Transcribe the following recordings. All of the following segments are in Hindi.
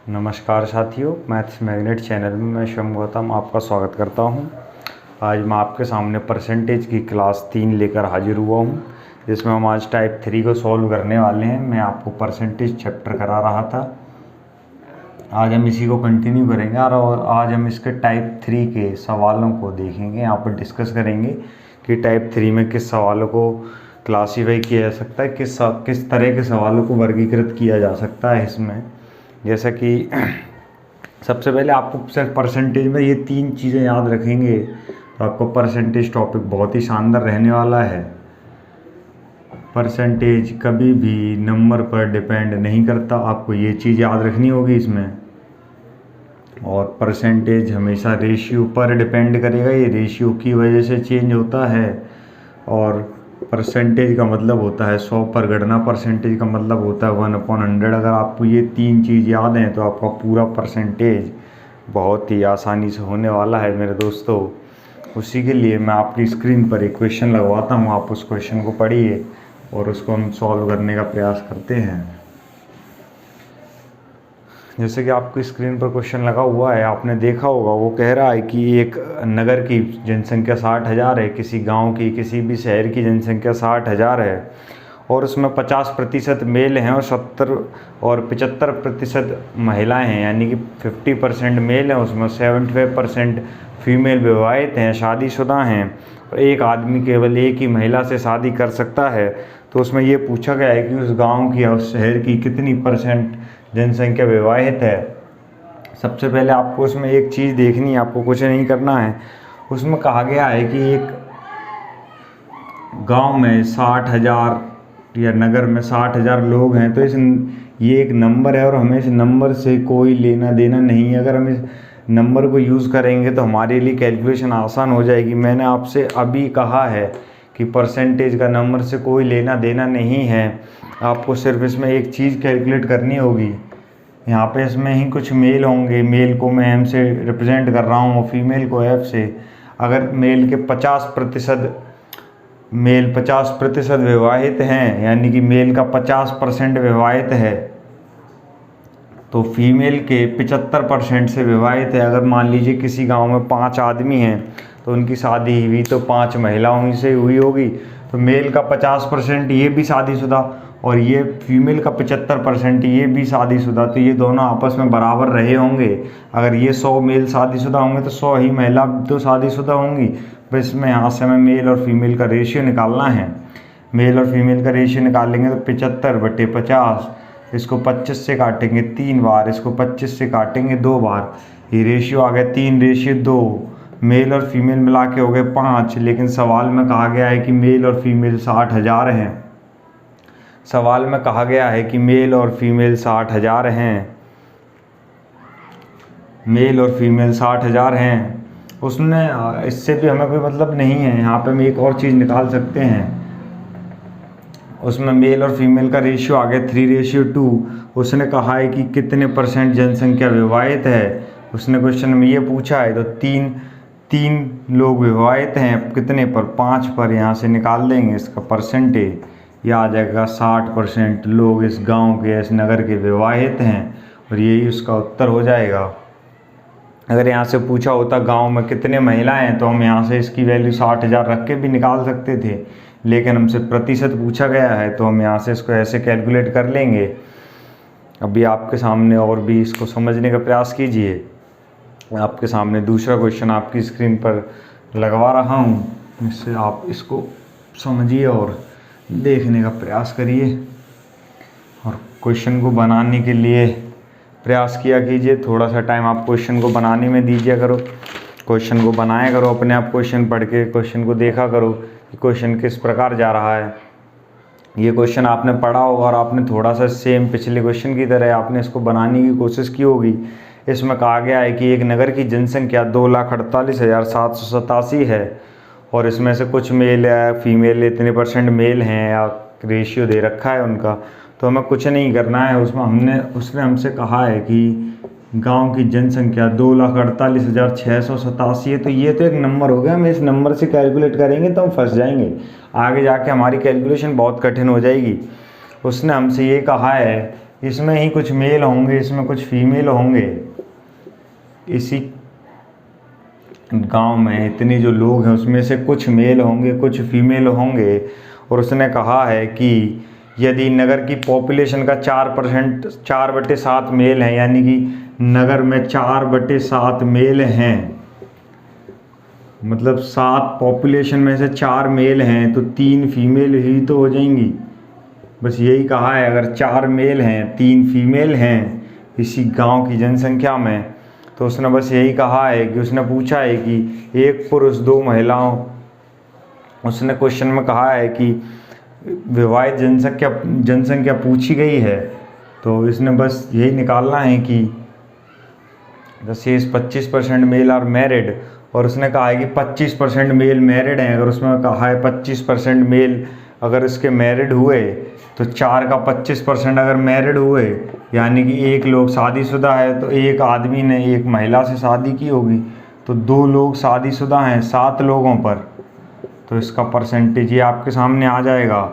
नमस्कार साथियों, मैथ्स मैग्नेट चैनल में मैं शिवम गौतम आपका स्वागत करता हूं। आज मैं आपके सामने परसेंटेज की क्लास 3 लेकर हाजिर हुआ हूं, जिसमें हम आज टाइप 3 को सॉल्व करने वाले हैं। मैं आपको परसेंटेज चैप्टर करा रहा था, आज हम इसी को कंटिन्यू करेंगे और आज हम इसके टाइप 3 के सवालों को देखेंगे। यहाँ पर डिस्कस करेंगे कि टाइप 3 में किस सवालों को क्लासीफाई किया जा सकता है, किस तरह के सवालों को वर्गीकृत किया जा सकता है इसमें। जैसा कि सबसे पहले आपको सिर्फ परसेंटेज में ये 3 चीज़ें याद रखेंगे तो आपको परसेंटेज टॉपिक बहुत ही शानदार रहने वाला है। परसेंटेज कभी भी नंबर पर डिपेंड नहीं करता, आपको ये चीज़ याद रखनी होगी इसमें। और परसेंटेज हमेशा रेशियो पर डिपेंड करेगा, ये रेशियो की वजह से चेंज होता है। और परसेंटेज का मतलब होता है 100 पर गणना, परसेंटेज का मतलब होता है 1/100। अगर आपको ये 3 चीज़ याद हैं तो आपका पूरा परसेंटेज बहुत ही आसानी से होने वाला है मेरे दोस्तों। उसी के लिए मैं आपकी स्क्रीन पर एक क्वेश्चन लगवाता हूँ, आप उस क्वेश्चन को पढ़िए और उसको हम सॉल्व करने का प्रयास करते हैं। जैसे कि आपकी स्क्रीन पर क्वेश्चन लगा हुआ है, आपने देखा होगा, वो कह रहा है कि एक नगर की जनसंख्या 60,000 है, किसी गांव की, किसी भी शहर की जनसंख्या 60,000 है और उसमें 50% मेल हैं और 70 और 75% महिलाएं हैं, यानी कि 50% मेल हैं, उसमें 75% फीमेल विवाहित हैं, शादीशुदा हैं और एक आदमी केवल एक ही महिला से शादी कर सकता है। तो उसमें ये पूछा गया है कि उस गांव की या उस शहर की कितनी % जनसंख्या विवाहित है। सबसे पहले आपको उसमें एक चीज़ देखनी है, आपको कुछ नहीं करना है। उसमें कहा गया है कि एक गांव में 60,000 या नगर में 60,000 लोग हैं, तो ये एक नंबर है और हमें इस नंबर से कोई लेना देना नहीं है। अगर हम इस नंबर को यूज़ करेंगे तो हमारे लिए कैलकुलेशन आसान हो जाएगी। मैंने आपसे अभी कहा है कि परसेंटेज का नंबर से कोई लेना देना नहीं है, आपको सिर्फ इसमें एक चीज़ कैलकुलेट करनी होगी। यहाँ पे इसमें ही कुछ मेल होंगे, मेल को मैं एम से रिप्रेजेंट कर रहा हूँ और फीमेल को एफ से। अगर मेल के 50% विवाहित हैं, यानी कि मेल का 50% विवाहित है, तो फीमेल के 75% से विवाहित है। अगर मान लीजिए किसी गांव में 5 आदमी हैं तो उनकी शादी हुई तो 5 महिलाओं से हुई होगी, तो मेल का 50% ये भी शादीशुदा और ये फीमेल का 75% ये भी शादीशुदा, तो ये दोनों आपस में बराबर रहे होंगे। अगर ये 100 मेल शादीशुदा होंगे तो 100 ही महिला तो शादीशुदा होंगी। बस इसमें यहाँ से हमें मेल और फीमेल का रेशियो निकालना है। मेल और फीमेल का रेशियो निकालेंगे तो 75/50, इसको 25 से काटेंगे 3 बार, इसको 25 से काटेंगे 2 बार, ये रेशियो आ गया 3:2। मेल और फीमेल मिला के हो गए 5, लेकिन सवाल में कहा गया है कि मेल और फीमेल 60,000 हैं। सवाल में कहा गया है कि मेल और फीमेल 60,000 हैं, मेल और फीमेल 60,000 हैं। उसने इससे भी हमें कोई मतलब नहीं है, यहाँ पे हम एक और चीज़ निकाल सकते हैं। उसमें मेल और फीमेल का रेशियो आ गया 3:2। उसने कहा है कि कितने % जनसंख्या विवाहित है, उसने क्वेश्चन में ये पूछा है। तो तीन लोग विवाहित हैं, कितने पर? 5 पर। यहाँ से निकाल देंगे इसका परसेंटेज, यह आ जाएगा 60% लोग इस गांव के, इस नगर के विवाहित हैं और यही उसका उत्तर हो जाएगा। अगर यहाँ से पूछा होता गांव में कितने महिलाएं हैं तो हम यहाँ से इसकी वैल्यू 60,000 रख के भी निकाल सकते थे, लेकिन हमसे प्रतिशत पूछा गया है तो हम यहाँ से इसको ऐसे कैलकुलेट कर लेंगे। अभी आपके सामने और भी इसको समझने का प्रयास कीजिए। आपके सामने दूसरा क्वेश्चन आपकी स्क्रीन पर लगवा रहा हूँ, इससे आप इसको समझिए और देखने का प्रयास करिए और क्वेश्चन को बनाने के लिए प्रयास किया कीजिए। थोड़ा सा टाइम आप क्वेश्चन को बनाने में दीजिए करो, क्वेश्चन को बनाया करो, अपने आप क्वेश्चन पढ़ के क्वेश्चन को देखा करो कि क्वेश्चन किस प्रकार जा रहा है। ये क्वेश्चन आपने पढ़ा होगा और आपने थोड़ा सा सेम पिछले क्वेश्चन की तरह आपने इसको बनाने की कोशिश की होगी। इसमें कहा गया है कि एक नगर की जनसंख्या 2,48,787 है और इसमें से कुछ मेल या फीमेल इतने % मेल हैं या रेशियो दे रखा है उनका, तो हमें कुछ नहीं करना है। उसने हमसे कहा है कि गांव की जनसंख्या 2,48,687 है, तो ये तो एक नंबर हो गया। हम इस नंबर से कैलकुलेट करेंगे तो हम फंस जाएंगे, आगे जाके हमारी कैलकुलेशन बहुत कठिन हो जाएगी। उसने हमसे ये कहा है इसमें ही कुछ मेल होंगे, इसमें कुछ फीमेल होंगे। इसी गांव में इतने जो लोग हैं उसमें से कुछ मेल होंगे, कुछ फीमेल होंगे। और उसने कहा है कि यदि नगर की पॉपुलेशन का 4%, 4/7 मेल है, यानी कि नगर में 4/7 मेल हैं, मतलब 7 पॉपुलेशन में से 4 मेल हैं तो 3 फीमेल ही तो हो जाएंगी। बस यही कहा है, अगर 4 मेल हैं 3 फीमेल हैं इसी गांव की जनसंख्या में, तो उसने बस यही कहा है कि उसने पूछा है कि 1 पुरुष 2 महिलाओं, उसने क्वेश्चन में कहा है कि विवाहित जनसंख्या पूछी गई है, तो इसने बस यही निकालना है कि द शेष 25% मेल आर मैरिड, और उसने कहा है कि 25% मेल मैरिड हैं। अगर उसमें कहा है 25% मेल अगर इसके मैरिड हुए तो 4 का 25% अगर मैरिड हुए, यानी कि 1 लोग शादीशुदा है, तो 1 आदमी ने 1 महिला से शादी की होगी, तो 2 लोग शादीशुदा हैं 7 लोगों पर, तो इसका परसेंटेज ये आपके सामने आ जाएगा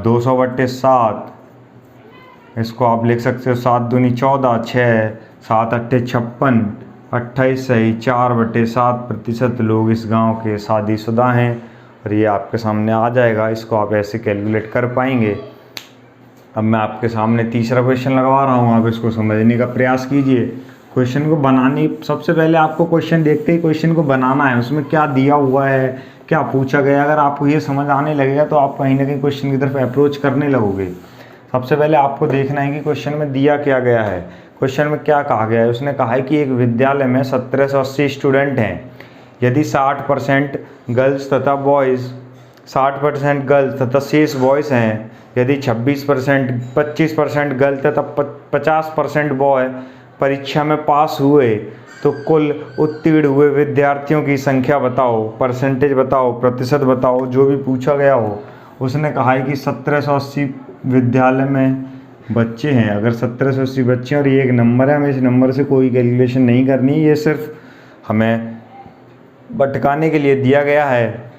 200/7। इसको आप लिख सकते हो 7 दूनी 14, 6 7 8 56, 28 सही 4/7% लोग इस गांव के शादीशुदा हैं, और ये आपके सामने आ जाएगा। इसको आप ऐसे कैलकुलेट कर पाएंगे। अब मैं आपके सामने तीसरा क्वेश्चन लगवा रहा हूँ, आप इसको समझने का प्रयास कीजिए। क्वेश्चन को बनाने, सबसे पहले आपको क्वेश्चन देखते ही क्वेश्चन को बनाना है, उसमें क्या दिया हुआ है, क्या पूछा गया। अगर आपको ये समझ आने लगेगा तो आप कहीं ना कहीं क्वेश्चन की तरफ अप्रोच करने लगोगे। सबसे पहले आपको देखना है कि क्वेश्चन में दिया क्या गया है। क्वेश्चन में क्या कहा गया है, उसने कहा है कि एक विद्यालय में 1780 स्टूडेंट हैं, यदि 60% गर्ल्स तथा बॉयज़, 60% गर्ल्स तथा शेष बॉयज़ हैं, यदि 25% गर्ल तथा 50% बॉय परीक्षा में पास हुए, तो कुल उत्तीर्ण हुए विद्यार्थियों की संख्या बताओ, परसेंटेज बताओ, प्रतिशत बताओ, जो भी पूछा गया हो। उसने कहा है कि 1780 विद्यालय में बच्चे हैं। अगर 1780 बच्चे और ये एक नंबर है, हमें इस नंबर से कोई कैलकुलेशन नहीं करनी, ये सिर्फ हमें भटकाने के लिए दिया गया है,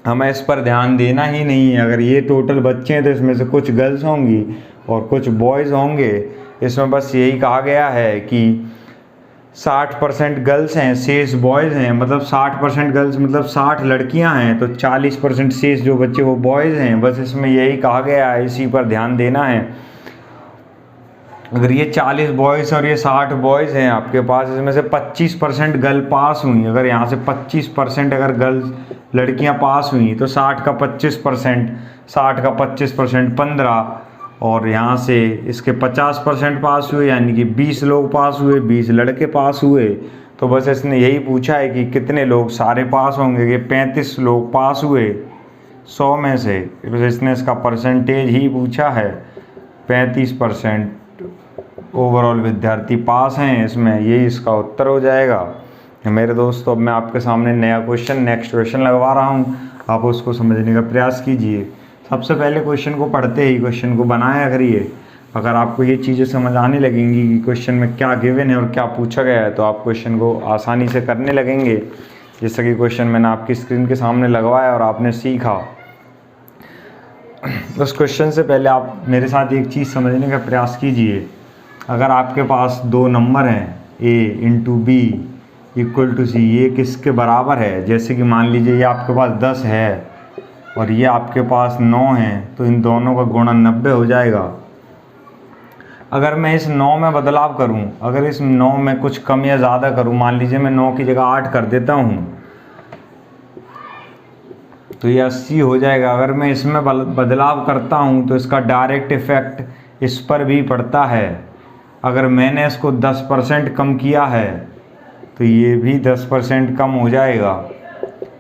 हमें इस पर ध्यान देना ही नहीं है। अगर ये टोटल बच्चे हैं तो इसमें से कुछ गर्ल्स होंगी और कुछ बॉयज़ होंगे। इसमें बस यही कहा गया है कि 60% गर्ल्स हैं, शेष बॉयज़ हैं, मतलब 60% गर्ल्स मतलब 60 लड़कियां हैं, तो 40% शेष जो बच्चे वो बॉयज़ हैं। बस इसमें यही कहा गया है, इसी पर ध्यान देना है। अगर ये 40 बॉयज़ और ये 60 बॉयज़ हैं आपके पास, इसमें से 25% गर्ल पास हुई, अगर यहाँ से 25% अगर गर्ल्स लड़कियां पास हुई तो 60 का 25%, 60 का 25% 15, और यहाँ से इसके 50% पास हुए, यानी कि 20 लोग पास हुए, 20 लड़के पास हुए। तो बस इसने यही पूछा है कि कितने लोग सारे पास होंगे, कि 35 लोग पास हुए 100 में से, बस इसने इसका परसेंटेज ही पूछा है। 35% ओवरऑल विद्यार्थी पास हैं इसमें, यही इसका उत्तर हो जाएगा। मेरे दोस्तों, अब मैं आपके सामने नया क्वेश्चन, नेक्स्ट क्वेश्चन लगवा रहा हूँ, आप उसको समझने का प्रयास कीजिए। सबसे पहले क्वेश्चन को पढ़ते ही क्वेश्चन को बनाया करिए। अगर आपको ये चीज़ें समझ आने लगेंगी कि क्वेश्चन में क्या गिवन है और क्या पूछा गया है, तो आप क्वेश्चन को आसानी से करने लगेंगे। जैसे कि क्वेश्चन मैंने आपकी स्क्रीन के सामने लगवाया और आपने सीखा। उस क्वेश्चन से पहले आप मेरे साथ एक चीज़ समझने का प्रयास कीजिए। अगर आपके पास 2 नंबर हैं, A × B = C, ये किसके बराबर है। जैसे कि मान लीजिए ये आपके पास 10 है और ये आपके पास 9 है, तो इन दोनों का गुणा 90 हो जाएगा। अगर मैं इस 9 में बदलाव करूं, अगर इस 9 में कुछ कम या ज़्यादा करूं, मान लीजिए मैं 9 की जगह 8 कर देता हूं, तो ये 80 हो जाएगा। अगर मैं इसमें बदलाव करता हूं तो इसका डायरेक्ट इफ़ेक्ट इस पर भी पड़ता है। अगर मैंने इसको 10% कम किया है तो ये भी 10% कम हो जाएगा।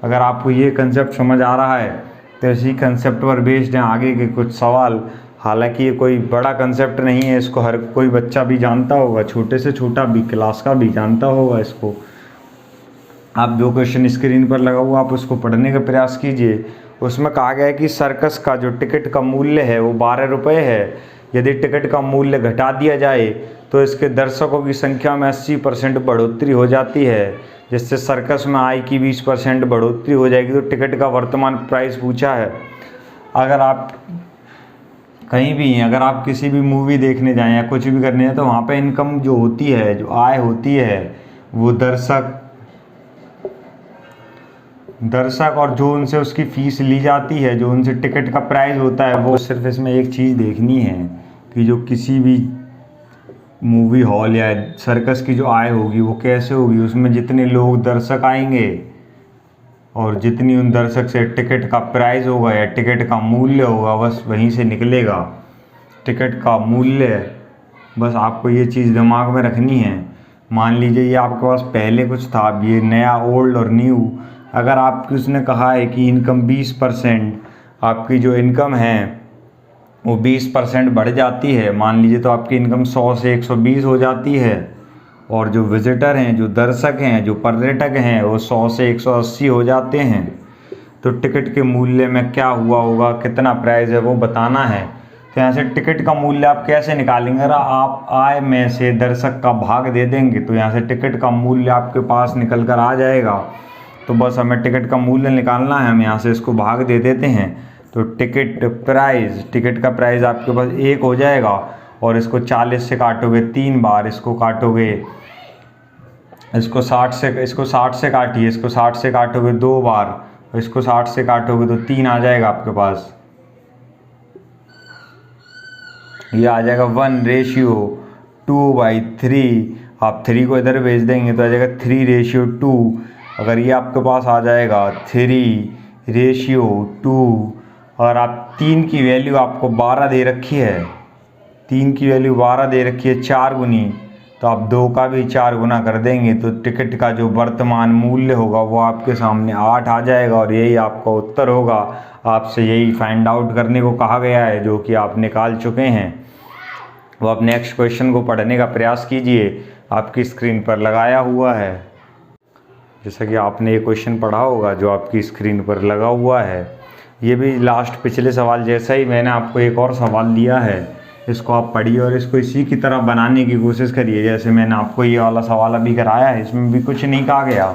अगर आपको ये कंसेप्ट समझ आ रहा है तो इसी कंसेप्ट पर बेस्ड हैं आगे के कुछ सवाल। हालांकि ये कोई बड़ा कंसेप्ट नहीं है, इसको हर कोई बच्चा भी जानता होगा, छोटे से छोटा भी क्लास का भी जानता होगा इसको। आप जो क्वेश्चन स्क्रीन पर लगा हुआ आप उसको पढ़ने का प्रयास कीजिए। उसमें कहा गया है कि सर्कस का जो टिकट का मूल्य है वो 12 रुपये है। यदि टिकट का मूल्य घटा दिया जाए तो इसके दर्शकों की संख्या में 80% बढ़ोतरी हो जाती है, जिससे सर्कस में आय की 20% बढ़ोतरी हो जाएगी। तो टिकट का वर्तमान प्राइस पूछा है। अगर आप कहीं भी अगर आप किसी भी मूवी देखने जाएं या कुछ भी करने जाएं तो वहाँ पे इनकम जो होती है, जो आय होती है, वो दर्शक और जो उनसे उसकी फ़ीस ली जाती है, जो उनसे टिकट का प्राइस होता है, वो सिर्फ इसमें एक चीज़ देखनी है कि जो किसी भी मूवी हॉल या सर्कस की जो आय होगी वो कैसे होगी, उसमें जितने लोग दर्शक आएंगे और जितनी उन दर्शक से टिकट का प्राइस होगा या टिकट का मूल्य होगा, बस वहीं से निकलेगा टिकट का मूल्य। बस आपको ये चीज़ दिमाग में रखनी है। मान लीजिए ये आपके पास पहले कुछ था, अब ये नया ओल्ड और न्यू, अगर आपकी उसने कहा है कि इनकम 20%, आपकी जो इनकम है वो 20% बढ़ जाती है, मान लीजिए, तो आपकी इनकम 100 से 120 हो जाती है, और जो विजिटर हैं, जो दर्शक हैं, जो पर्यटक हैं, वो 100 से 180 हो जाते हैं। तो टिकट के मूल्य में क्या हुआ होगा, कितना प्राइस है, वो बताना है। तो यहाँ से टिकट का मूल्य आप कैसे निकालेंगे? अगर आप आय में से दर्शक का भाग दे देंगे तो यहाँ से टिकट का मूल्य आपके पास निकल कर आ जाएगा। तो बस हमें टिकट का मूल्य निकालना है, हम यहाँ से इसको भाग दे देते हैं। तो टिकट का प्राइस आपके पास 1 हो जाएगा, और इसको 40 से काटोगे 3 बार, इसको काटोगे, इसको 60 से काटिए, इसको 60 से काटोगे 2 बार, इसको 60 से काटोगे तो 3 आ जाएगा आपके पास। ये आ जाएगा 1:2/3। आप 3 को इधर भेज देंगे तो आ जाएगा 3:2। अगर ये आपके पास आ जाएगा 3:2, और आप 3 की वैल्यू आपको 12 दे रखी है, 3 की वैल्यू 12 दे रखी है 4 गुनी, तो आप 2 का भी 4 गुना कर देंगे तो टिकट का जो वर्तमान मूल्य होगा वो आपके सामने 8 आ जाएगा, और यही आपका उत्तर होगा। आपसे यही फाइंड आउट करने को कहा गया है, जो कि आप निकाल चुके हैं। वो आप नेक्स्ट क्वेश्चन को पढ़ने का प्रयास कीजिए, आपकी स्क्रीन पर लगाया हुआ है। जैसा कि आपने ये क्वेश्चन पढ़ा होगा जो आपकी स्क्रीन पर लगा हुआ है, ये भी लास्ट पिछले सवाल जैसा ही मैंने आपको एक और सवाल दिया है, इसको आप पढ़िए और इसको इसी की तरह बनाने की कोशिश करिए जैसे मैंने आपको ये वाला सवाल अभी कराया है। इसमें भी कुछ नहीं कहा गया,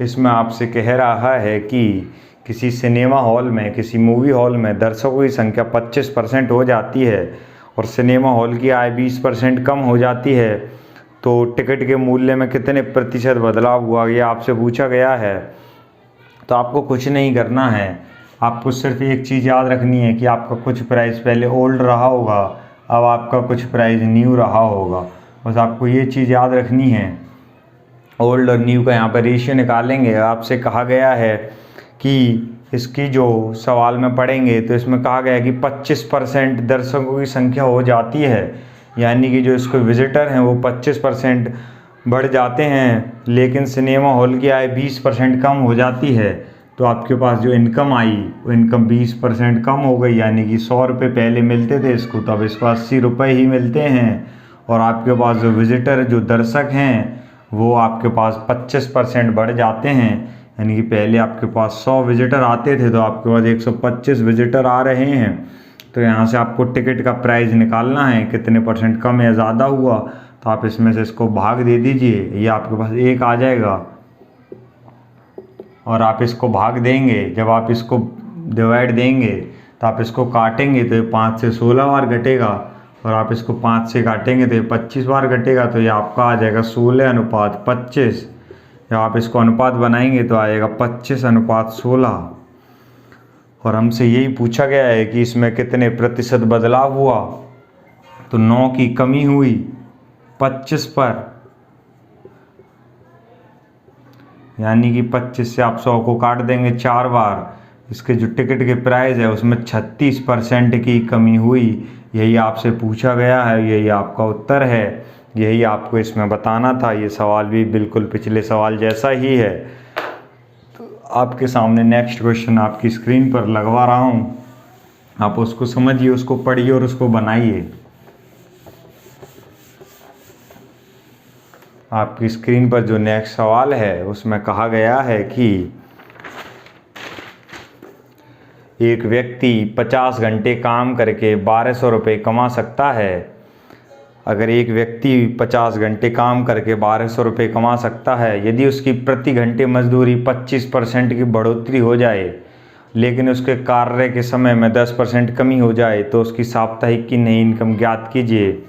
इसमें आपसे कह रहा है कि किसी सिनेमा हॉल में, किसी मूवी हॉल में दर्शकों की संख्या 25% हो जाती है और सिनेमा हॉल की आय 20% कम हो जाती है, तो टिकट के मूल्य में कितने प्रतिशत बदलाव हुआ, ये आपसे पूछा गया है। तो आपको कुछ नहीं करना है, आपको सिर्फ एक चीज़ याद रखनी है कि आपका कुछ प्राइस पहले ओल्ड रहा होगा, अब आपका कुछ प्राइस न्यू रहा होगा। बस आपको ये चीज़ याद रखनी है। ओल्ड और न्यू का यहाँ पर रेशियो निकालेंगे। आपसे कहा गया है कि इसकी जो सवाल में पढ़ेंगे तो इसमें कहा गया है कि 25% दर्शकों की संख्या हो जाती है, यानी कि जो इसको विजिटर हैं वो 25% बढ़ जाते हैं, लेकिन सिनेमा हॉल की आय 20% कम हो जाती है। तो आपके पास जो इनकम आई वो इनकम 20% कम हो गई, यानी कि 100 रुपये पहले मिलते थे इसको, तब इसको 80 रुपये ही मिलते हैं। और आपके पास जो विजिटर, जो दर्शक हैं, वो आपके पास 25% बढ़ जाते हैं, यानी कि पहले आपके पास 100 विजिटर आते थे तो आपके पास 125 विजिटर आ रहे हैं। तो यहाँ से आपको टिकट का प्राइस निकालना है, कितने % कम या ज़्यादा हुआ, तो आप इसमें से इसको भाग दे दीजिए, ये आपके पास 1 आ जाएगा। और आप इसको भाग देंगे, जब आप इसको डिवाइड देंगे तो आप इसको काटेंगे तो ये 5 से 16 बार घटेगा, और आप इसको 5 से काटेंगे तो ये 25 बार घटेगा, तो ये आपका आ जाएगा 16:25। जब आप इसको अनुपात बनाएंगे तो आएगा 25:16। और हमसे यही पूछा गया है कि इसमें कितने प्रतिशत बदलाव हुआ, तो 9 की कमी हुई 25 पर, यानी कि 25 से आप 100 को काट देंगे 4 बार, इसके जो टिकट के प्राइस है उसमें 36% की कमी हुई। यही आपसे पूछा गया है, यही आपका उत्तर है, यही आपको इसमें बताना था। ये सवाल भी बिल्कुल पिछले सवाल जैसा ही है। तो आपके सामने नेक्स्ट क्वेश्चन आपकी स्क्रीन पर लगवा रहा हूँ, आप उसको समझिए, उसको पढ़िए और उसको बनाइए। आपकी स्क्रीन पर जो नेक्स्ट सवाल है उसमें कहा गया है कि एक व्यक्ति 50 घंटे काम करके 1200 रुपये कमा सकता है। अगर एक व्यक्ति 50 घंटे काम करके 1200 रुपये कमा सकता है, यदि उसकी प्रति घंटे मजदूरी 25% की बढ़ोतरी हो जाए, लेकिन उसके कार्य के समय में 10% कमी हो जाए तो उसकी साप्ताहिक की नई इनकम ज्ञात कीजिए।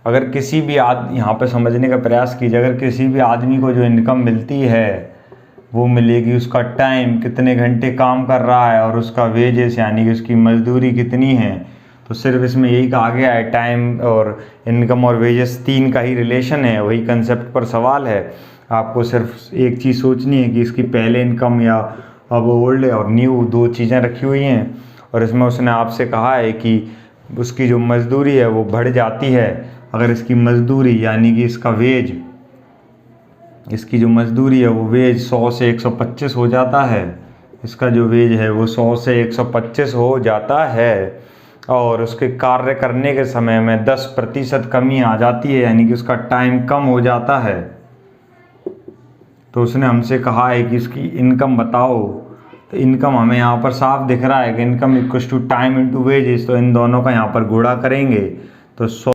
अगर किसी भी यहाँ पे समझने का प्रयास कीजिए, अगर किसी भी आदमी को जो इनकम मिलती है वो मिलेगी, उसका टाइम कितने घंटे काम कर रहा है और उसका वेजेस यानी कि उसकी मजदूरी कितनी है। तो सिर्फ इसमें यही कहा गया है, टाइम और इनकम और वेजेस 3 का ही रिलेशन है, वही कंसेप्ट पर सवाल है। आपको सिर्फ एक चीज़ सोचनी है कि इसकी पहले इनकम या अब ओल्ड और न्यू 2 चीज़ें रखी हुई हैं, और इसमें उसने आपसे कहा है कि उसकी जो मजदूरी है वो बढ़ जाती है अगर इसकी मजदूरी यानी कि इसका वेज, इसकी जो मजदूरी है वो वेज 100 से 125 हो जाता है, इसका जो वेज है वो 100 से 125 हो जाता है, और उसके कार्य करने के समय में 10% कमी आ जाती है यानी कि उसका टाइम कम हो जाता है। तो उसने हमसे कहा है कि इसकी इनकम बताओ। तो इनकम हमें यहाँ पर साफ दिख रहा है कि income equals to time into wages, तो इन दोनों का यहाँ पर गुणा करेंगे तो 100।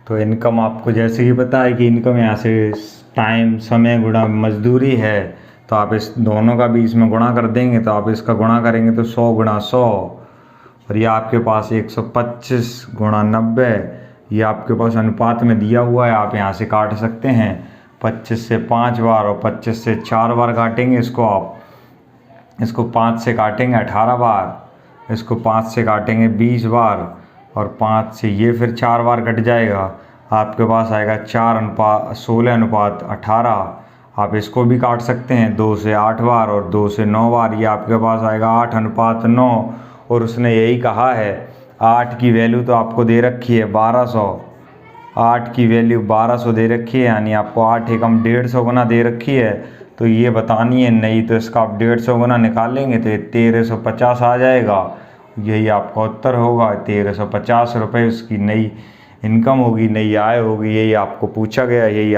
तो इनकम आपको जैसे कि पता है कि इनकम यहाँ से टाइम समय गुणा मजदूरी है, तो आप इस दोनों का भी इसमें गुणा कर देंगे, तो आप इसका गुणा करेंगे तो 100 गुणा 100, और ये आपके पास 125 गुणा 90, ये आपके पास अनुपात में दिया हुआ है, आप यहाँ से काट सकते हैं। 25 से 5 बार और 25 से 4 बार काटेंगे इसको आप, इसको 5 से काटेंगे 18 बार, इसको 5 से काटेंगे 20 बार, और 5 से ये फिर 4 बार कट जाएगा, आपके पास आएगा 16:18। आप इसको भी काट सकते हैं 2 से 8 बार और 2 से 9 बार, ये आपके पास आएगा 8:9। और उसने यही कहा है 8 की वैल्यू तो आपको दे रखी है 1200, 8 की वैल्यू 1200 दे रखी है, यानी आपको 8 एकम 150 गुना दे रखी है, तो ये बतानी है नहीं, तो इसका आप 150 गुना निकालेंगे तो 1350 आ जाएगा। यही आपका उत्तर होगा, 1350 रुपये उसकी नई इनकम होगी, नई आय होगी, यही आपको पूछा गया, यही